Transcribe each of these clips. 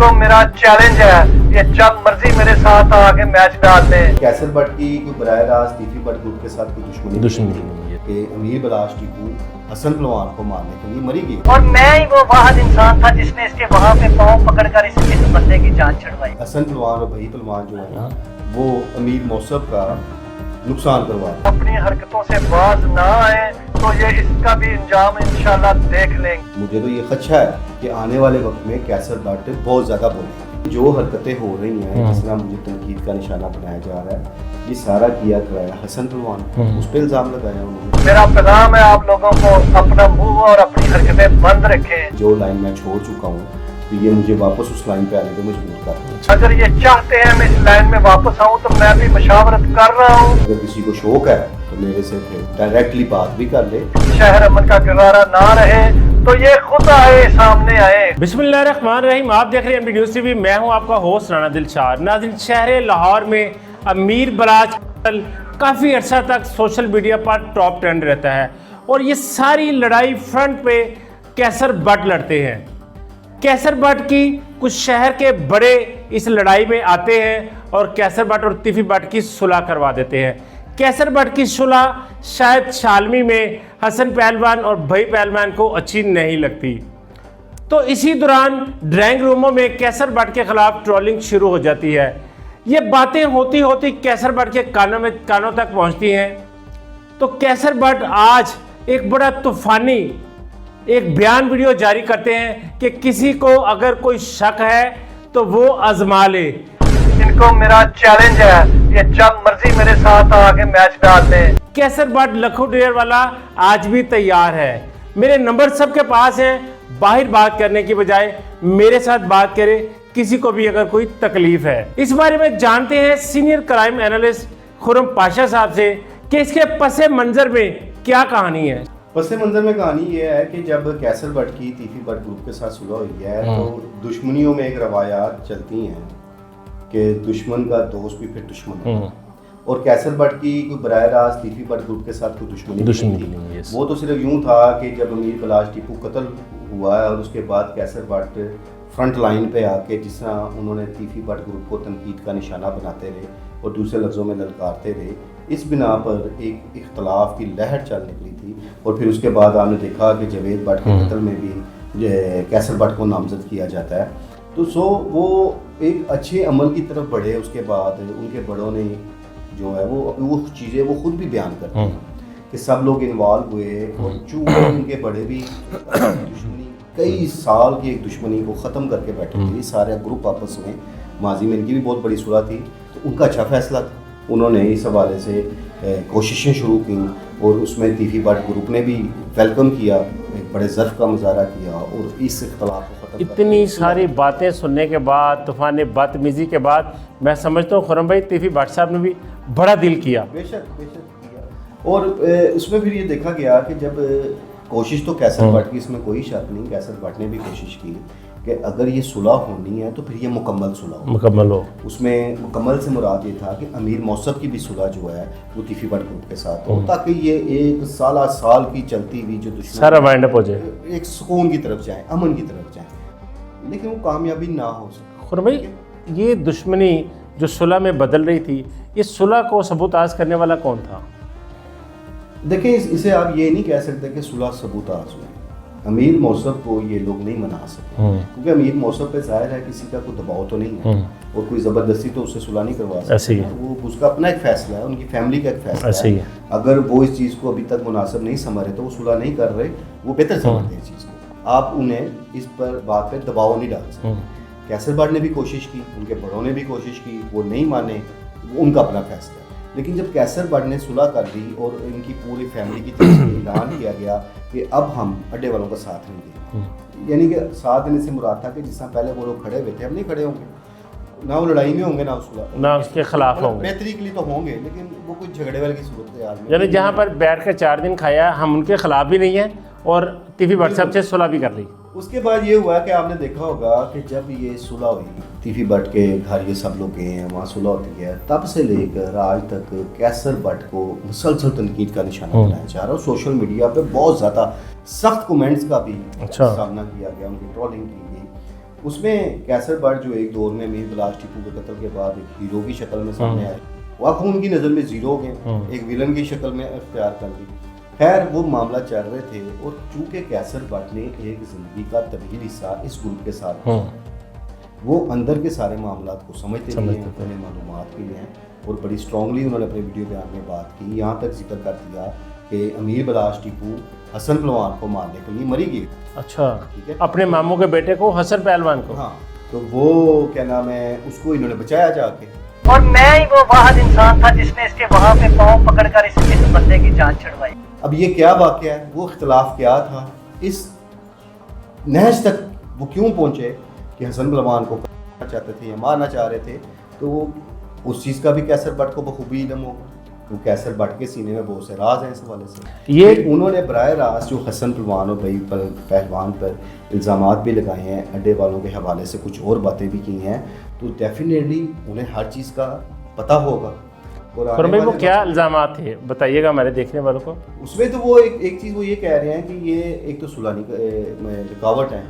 इनको मेरा चैलेंज है, ये जब मर्जी मेरे साथ आके मैच डाल दें। कैसर बट की कोई बराह रास्त तीफी बट ग्रुप के साथ कोई दुश्मनी नहीं है कि अमीर बलाश टीपू हसन पहलवान को मारने के लिए मरी गई और मैं ही वो वाहिद इंसान था जिसने इसके वहां पे पाँव पकड़कर इस बंदे की जान छुड़वाई। हसन पहलवान और भाई पहलवान जो है ना वो अमीर मौसफ का नुकसान करवा रहे हैं। अपनी हरकतों से बाज ना आए तो ये इसका भी अंजाम इंशाल्लाह देख लेंगे। मुझे तो ये खदशा है कि आने वाले वक्त में कैसर बट बहुत ज्यादा बोलेंगे। जो हरकतें हो रही हैं, जिस तरह मुझे तनकीद का निशाना बनाया जा रहा है, ये सारा किया कराया हसन पहलवान, उस पर इल्जाम लगाया उन्होंने। मेरा पैगाम है आप लोगों को, अपना मुंह और अपनी हरकतें बंद रखें। जो लाइन मैं छोड़ चुका हूँ तो ये मुझे वापस उस लाइन पे आने पे मजबूर कर रहा है। अगर ये चाहते हैं मैं इस लाइन में वापस आऊं तो मैं भी मशावरत कर रहा हूँ। अगर किसी को शौक है तो मेरे से फिर डायरेक्टली बात भी कर ले। शहर अमन का गजारा ना रहे तो ये खुद आए, सामने आए। बिस्मिल्लाहिर्रहमानिर्रहीम। आप देख रहे हैं एमपी न्यूज़ टीवी। मैं हूं आपका होस्ट राना दिलशाद। नाज़रीन, शहर लाहौर में अमीर बलाच काफ़ी अर्सा तक सोशल मीडिया पर टॉप ट्रेंड रहता है और ये सारी लड़ाई फ्रंट पे कैसर बट लड़ते हैं। कैसर बट की कुछ शहर के बड़े इस लड़ाई में आते हैं और कैसर बट और तीफी बट की सुलह करवा देते हैं। कैसर बट की सुलह शायद शालमी में हसन पहलवान और भाई पहलवान को अच्छी नहीं लगती, तो इसी दौरान ड्राइंग रूमों में कैसर बट के खिलाफ ट्रोलिंग शुरू हो जाती है। ये बातें होती होती कैसर बट के कानों तक पहुंचती हैं। तो कैसर बट आज एक बड़ा तूफानी एक बयान वीडियो जारी करते हैं कि किसी को अगर कोई शक है तो वो आजमा ले। इनको मेरा चैलेंज है, ये जब मर्जी मेरे साथ आके मैच डाल दें। कैसर बट लखू डेयर वाला आज भी तैयार है। मेरे नंबर सबके पास हैं। बाहर बात करने की बजाय मेरे साथ बात करें, किसी को भी अगर कोई तकलीफ है। इस बारे में जानते हैं senior crime analyst Khurram Pasha साहब से कि इसके पसे मंजर में क्या कहानी है। पसे मंजर में कहानी ये है कि जब कैसर बट की तीफी बट ग्रुप के साथ सुलह हुई है तो दुश्मनियों में एक रवायात चलती हैं कि दुश्मन का दोस्त भी फिर दुश्मन है। और कैसर बट की कोई बराह रास्त तीफी बट ग्रुप के साथ कोई दुश्मनी नहीं थी। वो तो सिर्फ यूं था कि जब अमीर बलाश टीपू कत्ल हुआ है और उसके बाद कैसर बट फ्रंट लाइन पे आके जिस तरह उन्होंने तीफी बट ग्रुप को तनकीद का निशाना बनाते रहे और दूसरे लफ्ज़ों में ललकारते रहे, इस बिना पर एक इख्तलाफ की लहर चल निकली थी। और फिर उसके बाद आपने देखा कि जवेद बट के कत्ल में भी कैसर बट को नामजद किया जाता है। तो वो एक अच्छे अमल की तरफ बढ़े। उसके बाद उनके बड़ों ने जो है वो चीज़ें वो खुद भी बयान करते हैं कि सब लोग इन्वॉल्व हुए और चूँकि उनके बड़े भी दुश्मनी कई साल की एक दुश्मनी को ख़त्म करके बैठे थे सारे ग्रुप आपस में। माजी में इनकी भी बहुत बड़ी सुलह थी, तो उनका अच्छा फैसला था। उन्होंने इस हवाले से कोशिशें शुरू की और उसमें तीफी बट ग्रुप ने भी वेलकम किया, एक बड़े ज़र्फ़ का मुजाहरा किया और इस इख्तलाफ को ख़त्म। इतनी सारी बातें सुनने के बाद, तूफान बदतमीज़ी के बाद, मैं समझता हूँ खुरम भाई तीफी बट साहब ने भी बड़ा दिल किया। बेशक किया। और उसमें फिर ये देखा गया कि जब कोशिश तो कैसर बट की, इसमें कोई शक नहीं, कैसर बट ने भी कोशिश की कि अगर ये सुलह होनी है तो फिर ये मुकम्मल सुलह हो। उसमें मुकम्मल से मुराद ये था कि अमीर मौसफ की भी सुलह जो है वो तीफी बट ग्रुप के साथ हो, ताकि ये एक साल की चलती हुई जो दुश्मनी सारा वाइंड अप हो जाए, एक सुकून की तरफ जाए, अमन की तरफ जाए। लेकिन वो कामयाबी ना हो सके। खुरम भाई, ये दुश्मनी जो सुलह में बदल रही थी, इस सुलह को सबूताज करने वाला कौन था? देखिए, इसे आप ये नहीं कह सकते कि सुलह सबूताज हुई। अमीर मौसफ को ये लोग नहीं मना सके क्योंकि अमीर मौसफ पे जाहिर है किसी का कोई दबाव तो नहीं है और कोई ज़बरदस्ती तो उससे सुलह नहीं करवा सकते। वो उसका अपना एक फ़ैसला है, उनकी फैमिली का एक फ़ैसला है। अगर वो इस चीज़ को अभी तक मुनासिब नहीं समझ रहे तो वो सुलह नहीं कर रहे, वो बेहतर समझते हैं इस चीज़ को। आप उन्हें इस पर बात पर दबाव नहीं डाल सकते। कैसर बट ने भी कोशिश की, उनके बड़ों ने भी कोशिश की, वो नहीं माने, वो उनका अपना फैसला है। लेकिन जब कैसर बट ने सुलह कर दी और इनकी पूरी फैमिली की तरफ से ऐलान किया गया कि अब हम अड्डे वालों का साथ नहीं देंगे, यानी कि साथ देने से मुराद था कि जिस तरह पहले वो लोग खड़े हुए थे अब नहीं खड़े होंगे, ना वो लड़ाई में होंगे ना सुलह, ना उसके खिलाफ होंगे। बेहतरी के लिए तो होंगे लेकिन वो कुछ झगड़े वाले की सूरत है। यानी जहाँ पर बैठ कर 4 दिन खाया, हम उनके खिलाफ भी नहीं है और तीफी बट साहब से सुलह भी कर ली। उसके बाद ये हुआ कि आपने देखा होगा कि जब ये सुलह हुई, तीफी बट के घर ये सब लोग गए हैं, वहाँ सुलह होती है, तब से लेकर आज तक कैसर बट को मुसलसल तनकीद का निशाना बनाया जा रहा है और सोशल मीडिया पे बहुत ज़्यादा सख्त कमेंट्स का भी सामना किया गया, उनकी ट्रोलिंग की गई। उसमें कैसर बट जो एक दौर में मीर बलाश टीपू के कत्ल के बाद एक हीरो की शक्ल में सामने आए, वो अब उनकी नज़र में जीरो हो गए, एक विलन की शक्ल में अख्तियार कर ली। खैर वो मामला चल रहे थे और चूंकि कैसर बट ने एक जिंदगी का तवील हिस्सा इस ग्रुप के साथ, वो अंदर के सारे मामला को समझते नहीं हैं, अपने मालूमात के लिए हैं, और बड़ी स्ट्रांगली उन्होंने अपने वीडियो बयान में बात की, यहाँ तक जिक्र कर दिया कि अमीर बलाश टीपू हसन पहलवान को मारने के लिए मरी गई। अच्छा, ठीक है, अपने मामू के बेटे को, हसन पहलवान को। हाँ, तो वो क्या नाम है, उसको इन्होंने बचाया जाके, और मैं ही वो वाहिद इंसान था जिसने इसके वहां पे पाँव पकड़कर इस बंदे की जान छुड़वाई। अब ये क्या वाकया है, वो इख्तलाफ क्या था, इस नहज तक वो क्यों पहुंचे कि हसन पहलवान को मारना चाहते थे या मारना चाह रहे थे, तो उस चीज़ का भी कैसर बट को बखूबी इल्म होगा। तो कैसर बट के सीने में बहुत से राज हैं इस हवाले से। ये उन्होंने बराह रास्त जो हसन पहलवान और भाई पहलवान पर इल्ज़ामात भी लगाए हैं, अड्डे वालों के हवाले से कुछ और बातें भी की हैं, तो डेफिनेटली उन्हें हर चीज़ का पता होगा। और भाई वो क्या इल्ज़ामात थे, बताइएगा हमारे देखने वालों को। उसमें तो वो एक चीज़ वो ये कह रहे हैं कि ये एक तो सुलानी रुकावट है,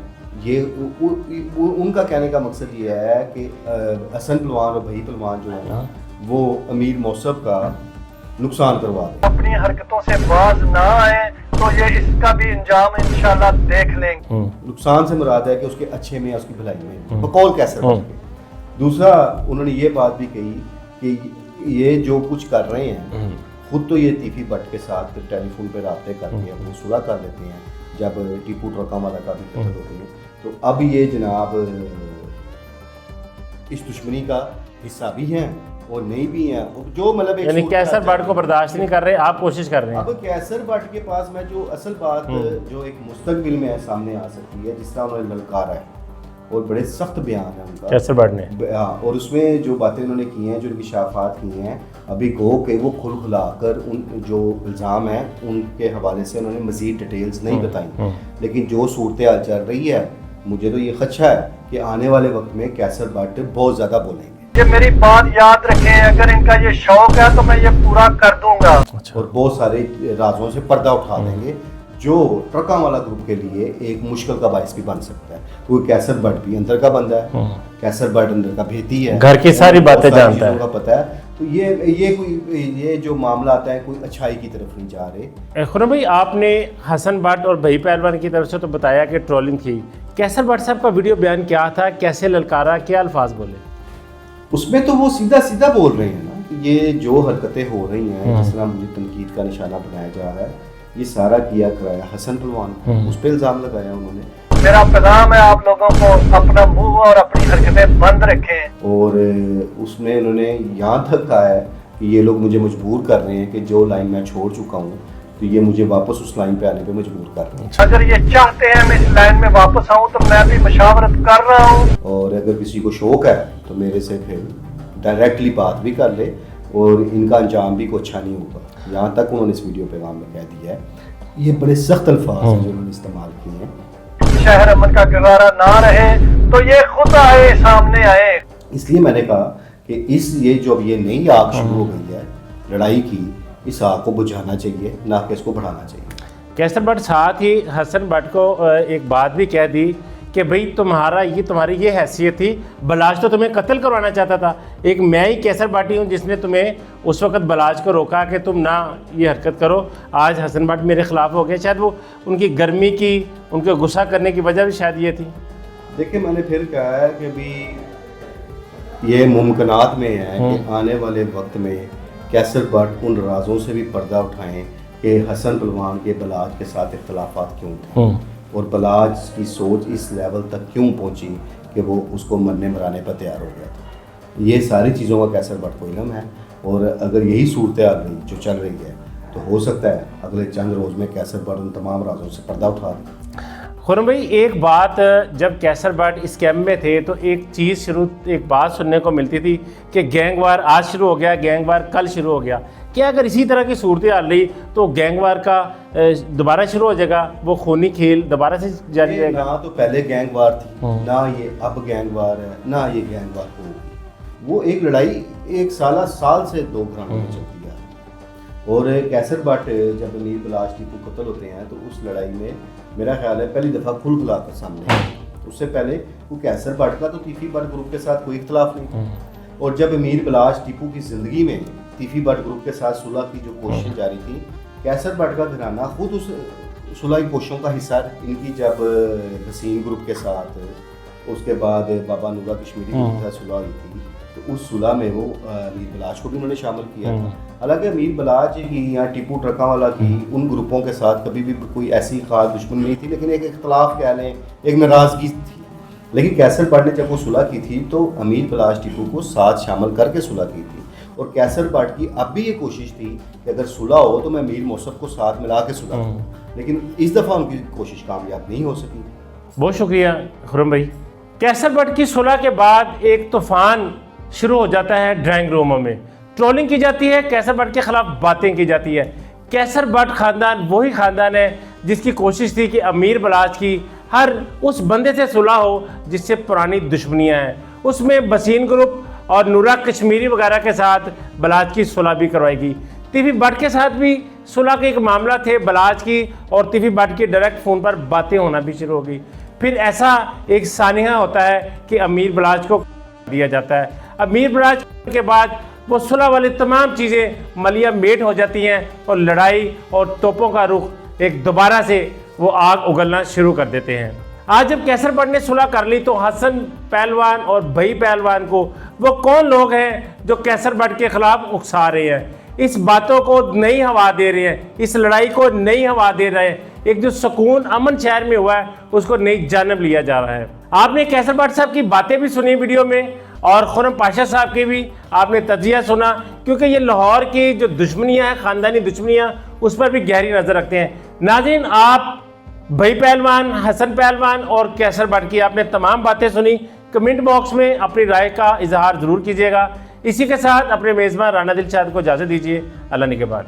ये उनका कहने का मकसद ये है कि हसन पहलवान और भाई पहलवान जो है वो अमीर मौसब का नुकसान करवा दें। अपनी हरकतों से बाज ना आए तो ये इसका भी अंजाम इंशाल्लाह देख लेंगे। नुकसान से मुराद है कि उसके अच्छे में, उसकी भलाई में, बकौल कैसर बट के। दूसरा उन्होंने ये बात भी कही कि ये जो कुछ कर रहे हैं, खुद तो ये तीफी बट के साथ टेलीफोन पे राब्ते करके अपनी सुलह कर लेते हैं जब टीपू ट्रकावाला का भी कत्ल होते हैं, तो अब ये जनाब इस दुश्मनी का हिस्सा भी हैं और नहीं भी हैं, जो मतलब यानी कैसर बट को बर्दाश्त नहीं कर रहे, आप कोशिश कर रहे हैं। अब कैसर बट के पास में जो असल बात जो एक मुस्तकबिल में सामने आ सकती है, जिस तरह उन्होंने ललकारा है और बड़े सख्त बयान है उनका कैसर बट ने, और उसमें जो बातें उन्होंने की हैं, जो इंकशाफात की हैं, अभी गो के वो खुल खुला कर उन जो इल्ज़ाम है उनके हवाले से उन्होंने मज़ीद डिटेल्स नहीं बताई, लेकिन जो सूरत हाल चल रही है, मुझे तो ये खदशा है कि आने वाले वक्त में कैसर बट बहुत ज़्यादा बोलेंगे। ये मेरी बात याद रखें, अगर इनका ये शौक है तो मैं ये पूरा कर दूंगा। और बहुत सारे राजों से पर्दा उठा देंगे जो ट्रकावाला ग्रुप के लिए एक मुश्किल का बायस भी बन सकता है, क्योंकि कैसर बट भी अंदर का बंदा है, कैसर बट अंदर का भेदी है, घर की सारी बातें जानता है, का पता है, तो ये जो मामला आता है कोई अच्छाई की तरफ नहीं जा रहे। खुरम भाई, आपने हसन बट और भाई पहलवान की तरफ से तो बताया कि ट्रोलिंग थी, कैसर बट साहब का वीडियो बयान क्या था, कैसे ललकारा, क्या अल्फाज बोले? उसमें तो वो सीधा सीधा बोल रहे हैं ना कि ये जो हरकतें हो रही हैं, जिस तरह मुझे तनकीद का निशाना बनाया जा रहा है, ये सारा किया कराया हसन पहलवान, उस पर इल्ज़ाम लगाया उन्होंने। मेरा पैगाम है आप लोगों को, अपना मुंह और अपनी हरकतें बंद रखें। और उसमें उन्होंने यहाँ तक कहा है कि ये लोग मुझे मजबूर कर रहे हैं कि जो लाइन मैं छोड़ चुका हूँ, तो ये मुझे वापस उस लाइन पे आने पे मजबूर कर रहे हैं। अगर ये चाहते हैं मैं इस लाइन में वापस आऊँ तो मैं भी मशावरत कर रहा हूँ, और अगर किसी को शौक है तो मेरे से फिर डायरेक्टली बात भी कर ले और इनका अंजाम भी कोई अच्छा नहीं होगा। यहाँ तक उन्होंने इस वीडियो पैगाम में कह दिया है। ये बड़े सख्त अल्फाज हैं जो उन्होंने इस्तेमाल किए हैं। शहर अमन का गुजारा ना रहे तो ये खुद आए, सामने आए। इसलिए मैंने कहा कि ये जो अब ये नई आग शुरू हो गई है लड़ाई की, इस आग को बुझाना चाहिए, ना कि इसको बढ़ाना चाहिए। कैसर बट साथ ही हसन बट को एक बात भी कह दी कि भाई तुम्हारी ये हैसियत थी, बलाज तो तुम्हें कत्ल करवाना चाहता था, एक मैं ही कैसर बाटी हूँ जिसने तुम्हें उस वक्त बलाज को रोका कि तुम ना ये हरकत करो। आज हसन बट मेरे ख़िलाफ़ हो गए, शायद वो उनकी गर्मी की, उनके गुस्सा करने की वजह भी शायद ये थी। देखिए, मैंने फिर कहा है कि भी ये मुमकिनात में है कि आने वाले वक्त में कैसर बट उन राजों से भी पर्दा उठाएं कि हसन पहलवान के बलाज के साथ इख्तलाफात क्यों थे और बलाज की सोच इस लेवल तक क्यों पहुंची कि वो उसको मरने मराने पर तैयार हो गया था। ये सारी चीज़ों का कैसर बट को इल्म है, और अगर यही सूरत हाल जो चल रही है तो हो सकता है अगले चंद रोज़ में कैसर बट उन तमाम राजों से पर्दा उठा दे। खुरम भाई, एक बात, जब कैसर बट इस कैंप में थे तो एक बात सुनने को मिलती थी कि गैंगवार आज शुरू हो गया, गैंगवार कल शुरू हो गया। क्या अगर इसी तरह की सूरत हाल रही तो गैंगवार का दोबारा शुरू हो जाएगा, वो खूनी खेल दोबारा से जारी रहेगा? ना तो पहले गैंगवार थी, ना ये अब गैंगवार है, ना ये गैंगवार होगी। वो एक लड़ाई एक साल से दो घरानों में चलती है। और कैसर बट जब मीर बलाश टीपू कत्ल होते हैं तो उस लड़ाई में मेरा ख्याल है पहली दफ़ा खुल खुला कर सामने उससे पहले वो कैसर बट का तो तीफी बट ग्रुप के साथ कोई इख्तलाफ नहीं था। और जब अमीर बलाच टीपू की ज़िंदगी में तीफी बट ग्रुप के साथ सुलह की जो कोशिश जारी थी, कैसर बट का घराना खुद उस सुलह की कोशिशों का हिस्सा इनकी जब वसीम ग्रुप के साथ, उसके बाद बाबा नूरा कश्मीरी के साथ सुलह हुई थी, तो उस सुलह में वो अमीर बलाच को भी उन्होंने शामिल किया था। हालांकि अमीर बलाच की या टीपू ट्रकावाला की उन ग्रुपों के साथ कभी भी कोई ऐसी खास दुश्मनी नहीं थी, लेकिन एक इख्तलाफ कह लें, एक नाराज़गी थी। लेकिन कैसर बट ने जब वो सुलह की थी तो अमीर बलाच टीपू को साथ शामिल करके सुलह की थी। और कैसर बट की अब भी ये कोशिश थी कि अगर सुलह हो तो मैं मीर मौसफ को साथ मिला के सुलह करूँ, लेकिन इस दफ़ा उनकी कोशिश कामयाब नहीं हो सकी। बहुत शुक्रिया खुर्रम भाई। कैसर बट की सुलह के बाद एक तूफान शुरू हो जाता है ड्राइंग रूमों में, ट्रोलिंग की जाती है, कैसर बट के खिलाफ बातें की जाती है। कैसर बट ख़ानदान वही ख़ानदान है जिसकी कोशिश थी कि अमीर बलाच की हर उस बंदे से सुलह हो जिससे पुरानी दुश्मनियाँ हैं। उसमें बसीन ग्रुप और नूरा कश्मीरी वगैरह के साथ बलाच की सुलह भी करवाएगी। तीफी बट के साथ भी सुलह के एक मामला थे बलाच की, और तीफी बट की डायरेक्ट फ़ोन पर बातें होना भी शुरू होगी। फिर ऐसा एक सानिया होता है कि अमीर बलाच को दिया जाता है। अमीर बलाच के बाद वो सुलह वाली तमाम चीज़ें मलिया मेट हो जाती हैं और लड़ाई और तोपों का रुख एक दोबारा से वो आग उगलना शुरू कर देते हैं। आज जब कैसर बट ने सुलह कर ली तो हसन पहलवान और भई पहलवान को वो कौन लोग हैं जो कैसर बट के खिलाफ उकसा रहे हैं, इस बातों को नई हवा दे रहे हैं, इस लड़ाई को नई हवा दे रहे हैं। एक जो सुकून अमन शहर में हुआ है उसको नई जानब लिया जा रहा है। आपने कैसर बट साहब की बातें भी सुनी वीडियो में, और खुर्रम पाशा साहब की भी आपने तजिया सुना, क्योंकि ये लाहौर की जो दुश्मनियाँ हैं, ख़ानदानी दुश्मनियाँ, उस पर भी गहरी नज़र रखते हैं। नाज़रीन, आप भाई पहलवान, हसन पहलवान और कैसर बट की आपने तमाम बातें सुनी। कमेंट बॉक्स में अपनी राय का इजहार ज़रूर कीजिएगा। इसी के साथ अपने मेज़बान राना दिलशाद को इजाज़त दीजिए। अल्लाह निगहबान।